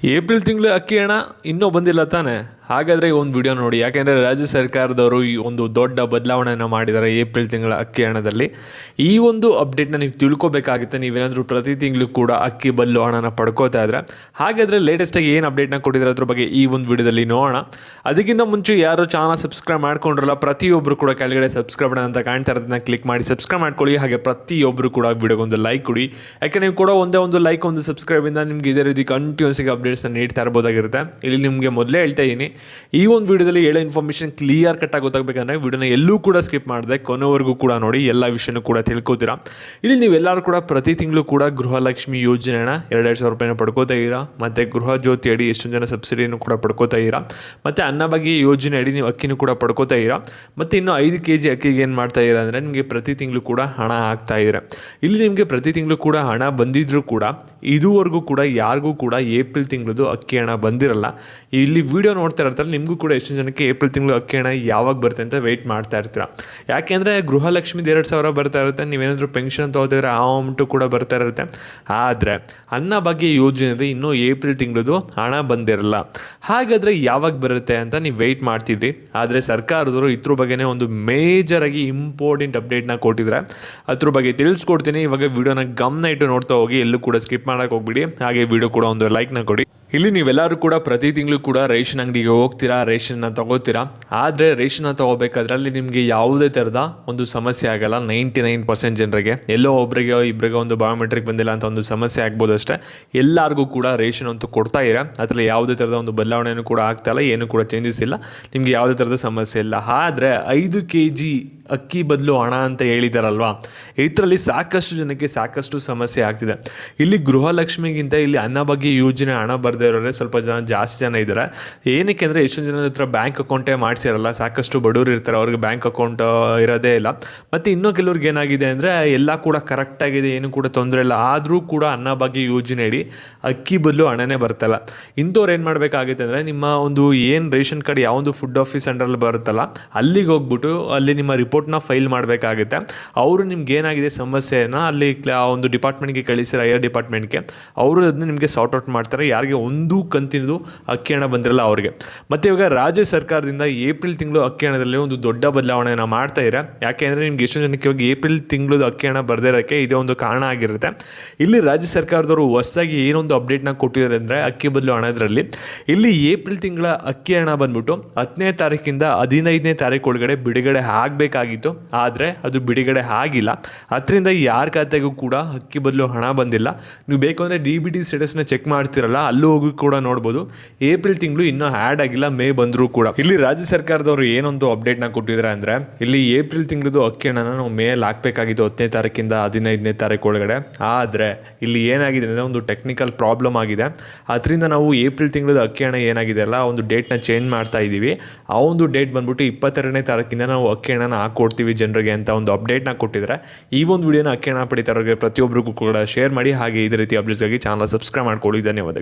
April ತಿಂಗಳು ಅಕ್ಕಿ ಹಣ ಇನ್ನೂ ಬಂದಿಲ್ಲ ತಾನೆ. ಹಾಗಾದರೆ ಈ ಒಂದು ವಿಡಿಯೋ ನೋಡಿ, ಯಾಕೆಂದರೆ ರಾಜ್ಯ ಸರ್ಕಾರದವರು ಈ ಒಂದು ದೊಡ್ಡ ಬದಲಾವಣೆಯನ್ನು ಮಾಡಿದ್ದಾರೆ ಏಪ್ರಿಲ್ ತಿಂಗಳ ಅಕ್ಕಿ ಹಣದಲ್ಲಿ. ಈ ಒಂದು ಅಪ್ಡೇಟ್ನ ನೀವು ತಿಳ್ಕೊಬೇಕಾಗುತ್ತೆ, ನೀವೇನಾದರೂ ಪ್ರತಿ ತಿಂಗಳು ಕೂಡ ಅಕ್ಕಿ ಬದಲು ಹಣನ ಪಡ್ಕೋತಾ ಇದ್ರೆ. ಹಾಗಾದರೆ ಲೇಟೆಸ್ಟಾಗಿ ಏನು ಅಪ್ಡೇಟ್ನ ಕೊಟ್ಟಿದ್ದಾರೆ ಅದ್ರ ಬಗ್ಗೆ ಈ ಒಂದು ವಿಡಿಯೋದಲ್ಲಿ ನೋಡೋಣ. ಅದಕ್ಕಿಂತ ಮುಂಚೆ ಯಾರು ಚಾನಲ್ ಸಬ್ಸ್ಕ್ರೈಬ್ ಮಾಡ್ಕೊಂಡ್ರಲ್ಲ, ಪ್ರತಿಯೊಬ್ಬರು ಕೂಡ ಕೆಳಗಡೆ ಸಬ್ಸ್ಕ್ರೈಬ್ ಅಂತ ಕಾಣ್ತಾ ಇರೋದನ್ನ ಕ್ಲಿಕ್ ಮಾಡಿ ಸಬ್ಸ್ಕ್ರೈಬ್ ಮಾಡ್ಕೊಳ್ಳಿ. ಹಾಗೆ ಪ್ರತಿಯೊಬ್ಬರು ಕೂಡ ವಿಡಿಯೋಗೊಂದು ಲೈಕ್ ಕೊಡಿ, ಯಾಕೆ ನೀವು ಕೂಡ ಒಂದೇ ಒಂದು ಲೈಕ್ ಒಂದು ಸಬ್ಸ್ಕ್ರೈಬಿಂದ ನಿಮ್ಗೆ ಇದೇ ರೀತಿ ಕಂಟಿನ್ಯೂಸಿಗೆ ಅಪ್ಡೇಟ್ಸ್ನ ನೀಡ್ತಾ ಇರ್ಬೋದಾಗಿರುತ್ತೆ. ಇಲ್ಲಿ ನಿಮಗೆ ಮೊದಲೇ ಹೇಳ್ತಾ ಇದ್ದೀನಿ, ಈ ಒಂದು ವಿಡಿಯೋದಲ್ಲಿ ಹೇಳೋ ಇನ್ಫಾರ್ಮೇಷನ್ ಕ್ಲಿಯರ್ ಕಟ್ಟಾಗಿ ಗೊತ್ತಾಗಬೇಕಂದ್ರೆ ವಿಡಿಯೋನ ಎಲ್ಲೂ ಕೂಡ ಸ್ಕಿಪ್ ಮಾಡಿದೆ ಕೊನೆವರೆಗೂ ಕೂಡ ನೋಡಿ, ಎಲ್ಲ ವಿಷಯನೂ ಕೂಡ ತಿಳ್ಕೊತೀರಾ. ಇಲ್ಲಿ ನೀವೆಲ್ಲರೂ ಕೂಡ ಪ್ರತಿ ತಿಂಗಳು ಕೂಡ ಗೃಹಲಕ್ಷ್ಮಿ ಯೋಜನೆನ 2,000 ರೂಪಾಯಿನ ಪಡ್ಕೋತಾ ಇದ್ದೀರಾ. ಮತ್ತು ಗೃಹ ಜ್ಯೋತಿ ಅಡಿ ಎಷ್ಟೊಂದು ಜನ ಸಬ್ಸಿಡಿಯನ್ನು ಕೂಡ ಪಡ್ಕೋತಾ ಇದ್ದೀರಾ. ಮತ್ತು ಅನ್ನಭಾಗ್ಯ ಯೋಜನೆ ಅಡಿ ನೀವು ಅಕ್ಕಿನೂ ಕೂಡ ಪಡ್ಕೋತಾ ಇದ್ದೀರಾ. ಮತ್ತು ಇನ್ನು 5 kg ಅಕ್ಕಿಗೆ ಏನು ಮಾಡ್ತಾ ಇದ್ದೀರಾ ಅಂದರೆ ನಿಮಗೆ ಪ್ರತಿ ತಿಂಗಳು ಕೂಡ ಹಣ ಆಗ್ತಾ ಇದೆ. ಇಲ್ಲಿ ನಿಮಗೆ ಪ್ರತಿ ತಿಂಗಳು ಕೂಡ ಹಣ ಬಂದಿದ್ರೂ ಕೂಡ ಇದುವರೆಗೂ ಕೂಡ ಯಾರಿಗೂ ಕೂಡ ಏಪ್ರಿಲ್ ತಿಂಗಳದು ಅಕ್ಕಿ ಹಣ ಬಂದಿರಲ್ಲ. ಇಲ್ಲಿ ವಿಡಿಯೋ ನೋಡ್ತಾ ಇರ್ತಾರೆ, ನಿಮಗೂ ಕೂಡ ಎಷ್ಟೊಂದು ಜನಕ್ಕೆ ಏಪ್ರಿಲ್ ತಿಂಗಳು ಅಕ್ಕಿ ಹಣ ಯಾವಾಗ ಬರುತ್ತೆ ಅಂತ ವೆಯ್ಟ್ ಮಾಡ್ತಾ ಇರ್ತೀರ. ಯಾಕೆಂದರೆ ಗೃಹಲಕ್ಷ್ಮಿದು 2,000 ಬರ್ತಾ ಇರುತ್ತೆ, ನೀವೇನಾದರೂ ಪೆನ್ಷನ್ ತೊಗೋತಿದ್ರೆ ಆ ಅಮೌಂಟು ಕೂಡ ಬರ್ತಾ ಇರುತ್ತೆ. ಆದರೆ ಅನ್ನಭಾಗ್ಯ ಯೋಜನೆ ಇನ್ನೂ ಏಪ್ರಿಲ್ ತಿಂಗಳದು ಹಣ ಬಂದಿರಲ್ಲ. ಹಾಗಾದರೆ ಯಾವಾಗ ಬರುತ್ತೆ ಅಂತ ನೀವು ವೆಯ್ಟ್ ಮಾಡ್ತಿದ್ರಿ. ಆದರೆ ಸರ್ಕಾರದವರು ಇದ್ರ ಬಗ್ಗೆನೇ ಒಂದು ಮೇಜರಾಗಿ ಇಂಪಾರ್ಟೆಂಟ್ ಅಪ್ಡೇಟ್ನ ಕೊಟ್ಟಿದ್ದಾರೆ. ಅದ್ರ ಬಗ್ಗೆ ತಿಳಿಸ್ಕೊಡ್ತೀನಿ. ಇವಾಗ ವಿಡಿಯೋನ ಗಮನ ಇಟ್ಟು ನೋಡ್ತಾ ಹೋಗಿ, ಎಲ್ಲೂ ಕೂಡ ಸ್ಕಿಪ್ ಮಾಡೋಕೆ ಹೋಗ್ಬಿಡಿ. ಹಾಗೆ ವಿಡಿಯೋ ಕೂಡ ಒಂದು ಲೈಕ್ನ ಕೊಡಿ. ಇಲ್ಲಿ ನೀವೆಲ್ಲರೂ ಕೂಡ ಪ್ರತಿ ತಿಂಗಳು ಕೂಡ ರೇಷನ್ ಅಂಗಡಿಗೆ ಹೋಗ್ತೀರಾ, ರೇಷನ್ನ ತೊಗೋತೀರಾ. ಆದರೆ ರೇಷನ್ನ ತೊಗೋಬೇಕಾದ್ರೆ ಅಲ್ಲಿ ನಿಮಗೆ ಯಾವುದೇ ಥರದ ಒಂದು ಸಮಸ್ಯೆ ಆಗಲ್ಲ. 99% ಜನರಿಗೆ ಎಲ್ಲೋ ಒಬ್ಬರಿಗೆ ಇಬ್ಬರಿಗೆ ಒಂದು ಬಯೋಮೆಟ್ರಿಕ್ ಬಂದಿಲ್ಲ ಅಂತ ಒಂದು ಸಮಸ್ಯೆ ಆಗ್ಬೋದು ಅಷ್ಟೇ. ಎಲ್ಲರಿಗೂ ಕೂಡ ರೇಷನ್ ಅಂತೂ ಕೊಡ್ತಾ ಇರ, ಅದರಲ್ಲಿ ಯಾವುದೇ ಥರದ ಒಂದು ಬದಲಾವಣೆಯೂ ಕೂಡ ಆಗ್ತಾಯಿಲ್ಲ, ಏನೂ ಕೂಡ ಚೇಂಜಸ್ ಇಲ್ಲ, ನಿಮಗೆ ಯಾವುದೇ ಥರದ ಸಮಸ್ಯೆ ಇಲ್ಲ. ಆದರೆ 5 kg ಅಕ್ಕಿ ಬದಲು ಹಣ ಅಂತ ಹೇಳಿದಾರಲ್ವಾ, ಇದರಲ್ಲಿ ಸಾಕಷ್ಟು ಜನಕ್ಕೆ ಸಾಕಷ್ಟು ಸಮಸ್ಯೆ ಆಗ್ತಿದೆ. ಇಲ್ಲಿ ಗೃಹಲಕ್ಷ್ಮಿಗಿಂತ ಇಲ್ಲಿ ಅನ್ನಭಾಗ್ಯ ಯೋಜನೆ ಹಣ ಬರದೇ ಇರೋರೆ ಸ್ವಲ್ಪ ಜಾಸ್ತಿ ಜನ ಇದ್ದಾರೆ. ಏನಕ್ಕೆ ಅಂದರೆ ಎಷ್ಟೊಂದು ಜನದ ಹತ್ರ ಬ್ಯಾಂಕ್ ಅಕೌಂಟೇ ಮಾಡಿಸಿರಲ್ಲ. ಸಾಕಷ್ಟು ಬಡವರು ಇರ್ತಾರೆ, ಅವ್ರಿಗೆ ಬ್ಯಾಂಕ್ ಅಕೌಂಟ್ ಇರೋದೇ ಇಲ್ಲ. ಮತ್ತು ಇನ್ನೂ ಕೆಲವ್ರಿಗೆ ಏನಾಗಿದೆ ಅಂದರೆ ಎಲ್ಲ ಕೂಡ ಕರೆಕ್ಟಾಗಿದೆ, ಏನು ಕೂಡ ತೊಂದರೆ ಇಲ್ಲ, ಆದರೂ ಕೂಡ ಅನ್ನಭಾಗ್ಯ ಯೋಜನೆ ಅಡಿ ಅಕ್ಕಿ ಬದಲು ಹಣನೇ ಬರ್ತಲ್ಲ. ಇಂಥವ್ರು ಏನು ಮಾಡಬೇಕಾಗುತ್ತೆ ಅಂದರೆ, ನಿಮ್ಮ ಒಂದು ಏನು ರೇಷನ್ ಕಾರ್ಡ್ ಯಾವೊಂದು ಫುಡ್ ಆಫೀಸ್ ಅಂಡರಲ್ಲಿ ಬರುತ್ತಲ್ಲ, ಅಲ್ಲಿಗೆ ಹೋಗ್ಬಿಟ್ಟು ಅಲ್ಲಿ ನಿಮ್ಮ ರಿಪೋರ್ಟ್ನ ಫೈಲ್ ಮಾಡಬೇಕಾಗುತ್ತೆ. ಅವರು ನಿಮ್ಗೆ ಏನಾಗಿದೆ ಸಮಸ್ಯೆನ ಅಲ್ಲಿ ಆ ಒಂದು ಡಿಪಾರ್ಟ್ಮೆಂಟ್ಗೆ ಕಳಿಸಿರೋ ಏರ್ ಡಿಪಾರ್ಟ್ಮೆಂಟ್ಗೆ, ಅವರು ಅದನ್ನ ನಿಮಗೆ ಸಾರ್ಟ್ ಔಟ್ ಮಾಡ್ತಾರೆ. ಯಾರಿಗೆ ಒಂದು ಕಂತಿನದು ಅಕ್ಕಿ ಹಣ ಬಂದಿರಲ್ಲ ಅವ್ರಿಗೆ. ಮತ್ತು ಇವಾಗ ರಾಜ್ಯ ಸರ್ಕಾರದಿಂದ ಏಪ್ರಿಲ್ ತಿಂಗಳು ಅಕ್ಕಿ ಹಣದಲ್ಲಿ ಒಂದು ದೊಡ್ಡ ಬದಲಾವಣೆಯನ್ನು ಮಾಡ್ತಾ ಇದ್ದಾರೆ. ಯಾಕೆಂದರೆ ನಿಮ್ಗೆ ಎಷ್ಟೊಂದು ಜನಕ್ಕೆ ಇವಾಗ ಏಪ್ರಿಲ್ ತಿಂಗಳದು ಅಕ್ಕಿ ಹಣ ಬರದಿರೋಕ್ಕೆ ಇದೇ ಒಂದು ಕಾರಣ ಆಗಿರುತ್ತೆ. ಇಲ್ಲಿ ರಾಜ್ಯ ಸರ್ಕಾರದವರು ಹೊಸದಾಗಿ ಏನೊಂದು ಅಪ್ಡೇಟ್ನ ಕೊಟ್ಟಿದ್ದಾರೆ ಅಂದರೆ ಅಕ್ಕಿ ಬದಲು ಹಣದ್ರಲ್ಲಿ ಇಲ್ಲಿ ಏಪ್ರಿಲ್ ತಿಂಗಳ ಅಕ್ಕಿ ಹಣ ಬಂದ್ಬಿಟ್ಟು 10ನೇ ತಾರೀಕಿಂದ 15ನೇ ತಾರೀಕು ಒಳಗಡೆ ಬಿಡುಗಡೆ ಆಗಬೇಕಾಗಿತ್ತು. ಆದರೆ ಅದು ಬಿಡುಗಡೆ ಆಗಿಲ್ಲ. ಅದರಿಂದ ಯಾರ ಖಾತೆಗೂ ಕೂಡ ಅಕ್ಕಿ ಬದಲು ಹಣ ಬಂದಿಲ್ಲ. ನೀವು ಬೇಕು ಅಂದರೆ DBT ಸ್ಟೇಟಸ್ನ ಚೆಕ್ ಮಾಡ್ತಿರಲ್ಲ, ಅಲ್ಲೂ ಹೋಗಿ ಕೂಡ ನೋಡ್ಬೋದು. ಏಪ್ರಿಲ್ ತಿಂಗಳು ಇನ್ನೂ ಆ್ಯಡ್ ಆಗಿಲ್ಲ, ಮೇ ಬಂದರೂ ಕೂಡ. ಇಲ್ಲಿ ರಾಜ್ಯ ಸರ್ಕಾರದವರು ಏನೊಂದು ಅಪ್ಡೇಟ್ನ ಕೊಟ್ಟಿದ್ದಾರೆ ಅಂದರೆ, ಇಲ್ಲಿ ಏಪ್ರಿಲ್ ತಿಂಗಳದು ಅಕ್ಕಿ ಹಣನ ನಾವು ಮೇಲ್ ಹಾಕಬೇಕಾಗಿತ್ತು 10ನೇ ತಾರೀಕಿಂದ 15ನೇ ತಾರೀಕು ಒಳಗಡೆ. ಆದರೆ ಇಲ್ಲಿ ಏನಾಗಿದೆ ಅಂದರೆ ಒಂದು ಟೆಕ್ನಿಕಲ್ ಪ್ರಾಬ್ಲಮ್ ಆಗಿದೆ. ಅದರಿಂದ ನಾವು ಏಪ್ರಿಲ್ ತಿಂಗಳದ ಅಕ್ಕಿ ಹಣ ಏನಾಗಿದೆ ಅಲ್ಲ, ಒಂದು ಡೇಟ್ನ ಚೇಂಜ್ ಮಾಡ್ತಾ ಇದ್ದೀವಿ. ಆ ಒಂದು ಡೇಟ್ ಬಂದ್ಬಿಟ್ಟು 22ನೇ ತಾರೀಕಿಂದ ನಾವು ಅಕ್ಕಿ ಹಣನ ಹಾಕ್ಕೊಡ್ತೀವಿ ಜನರಿಗೆ ಅಂತ ಒಂದು ಅಪ್ಡೇಟ್ನ ಕೊಟ್ಟಿದ್ದಾರೆ. ಈ ಒಂದು ವಿಡಿಯೋನ ಅಕ್ಕಿ ಹಣ ಪಡಿತಾರೋರಿಗೆ ಪ್ರತಿಯೊಬ್ಬರಿಗೂ ಕೂಡ ಶೇರ್ ಮಾಡಿ. ಹಾಗೆ ಇದೇ ರೀತಿ ಅಪ್ಡೇಟ್ಸ್ಗಾಗಿ ಚಾನಲ್ ಸಬ್ಸ್ಕ್ರೈಬ್ ಮಾಡ್ಕೊಳ್ಳಿ. ಧನ್ಯವಾದ.